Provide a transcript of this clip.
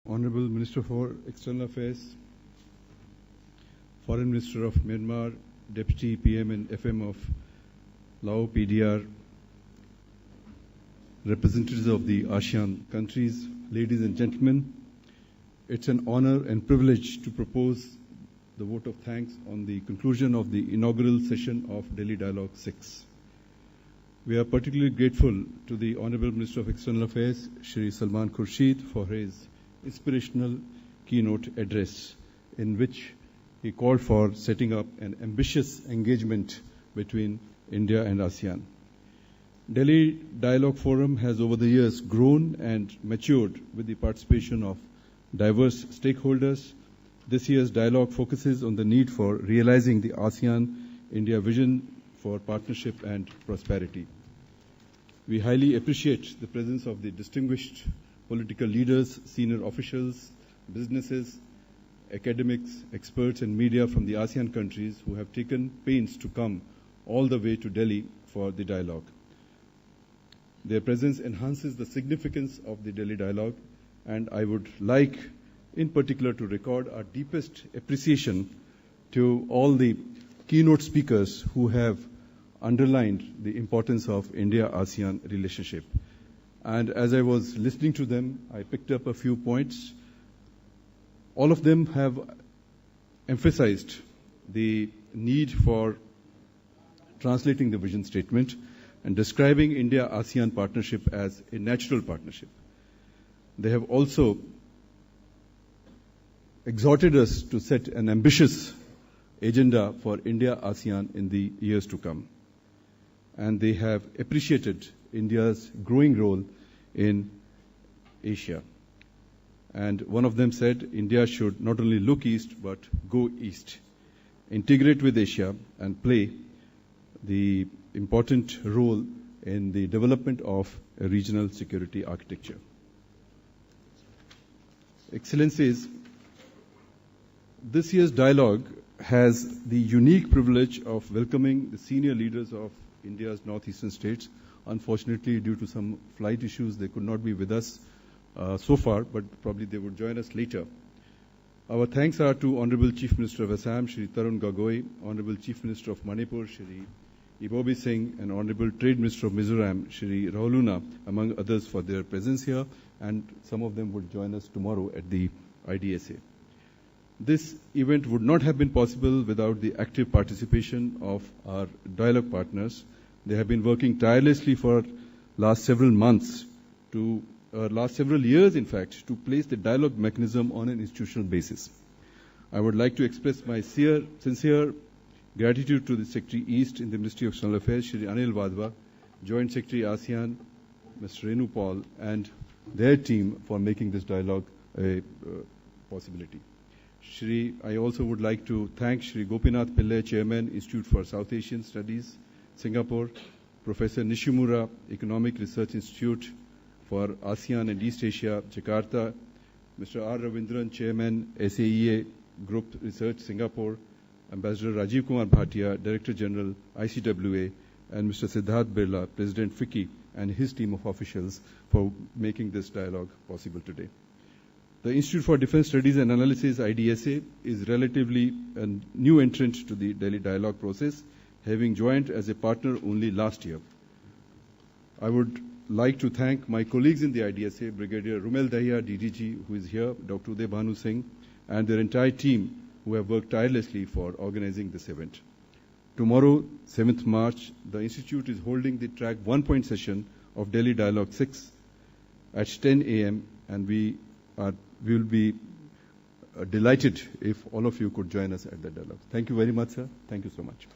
Honorable Minister for External Affairs, Foreign Minister of Myanmar, Deputy PM and FM of Lao PDR, representatives of the ASEAN countries, ladies and gentlemen, it's an honor and privilege to propose the vote of thanks on the conclusion of the inaugural session of Delhi Dialogue 6. We are particularly grateful to the Honorable Minister of External Affairs, Shri Salman Khurshid, for his inspirational keynote address in which he called for setting up an ambitious engagement between India and ASEAN. Delhi Dialogue Forum has over the years grown and matured with the participation of diverse stakeholders. This year's dialogue focuses on the need for realizing the ASEAN-India vision for partnership and prosperity. We highly appreciate the presence of the distinguished political leaders, senior officials, businesses, academics, experts and media from the ASEAN countries who have taken pains to come all the way to Delhi for the dialogue. Their presence enhances the significance of the Delhi dialogue, and I would like in particular to record our deepest appreciation to all the keynote speakers who have underlined the importance of India-ASEAN relationship. And as I was listening to them, I picked up a few points. All of them have emphasized the need for translating the vision statement and describing India-ASEAN partnership as a natural partnership. They have also exhorted us to set an ambitious agenda for India-ASEAN in the years to come. And they have appreciated India's growing role in Asia. And one of them said India should not only look east but go east, integrate with Asia and play the important role in the development of a regional security architecture. Excellencies, this year's dialogue has the unique privilege of welcoming the senior leaders of India's northeastern states. Unfortunately, due to some flight issues, they could not be with us so far, but probably they would join us later. Our thanks are to Honorable Chief Minister of Assam, Shri Tarun Gogoi, Honorable Chief Minister of Manipur, Shri Ibobi Singh, and Honorable Trade Minister of Mizoram, Shri Rahuluna, among others, for their presence here, and some of them would join us tomorrow at the IDSA. This event would not have been possible without the active participation of our dialogue partners. They have been working tirelessly for last several years, in fact, to place the dialogue mechanism on an institutional basis. I would like to express my sincere gratitude to the Secretary East in the Ministry of External Affairs, Shri Anil Wadhwa, Joint Secretary ASEAN, Mr. Renu Paul, and their team for making this dialogue a possibility. I also would like to thank Shri Gopinath Pillai, Chairman, Institute for South Asian Studies, Singapore, Professor Nishimura, Economic Research Institute for ASEAN and East Asia, Jakarta, Mr. R. Ravindran, Chairman, SAEA Group Research, Singapore, Ambassador Rajiv Kumar Bhatia, Director General, ICWA, and Mr. Siddharth Birla, President FICCI, and his team of officials for making this dialogue possible today. The Institute for Defense Studies and Analysis, IDSA, is relatively a new entrant to the Delhi dialogue process, having joined as a partner only last year. I would like to thank my colleagues in the IDSA, Brigadier Rumel Dahiya, DDG, who is here, Dr. Uday Bhanu Singh, and their entire team who have worked tirelessly for organizing this event. Tomorrow, 7th March, the Institute is holding the Track 1 Point session of Delhi Dialogue 6 at 10 a.m. and we will be delighted if all of you could join us at the dialogue. Thank you very much, sir. Thank you so much.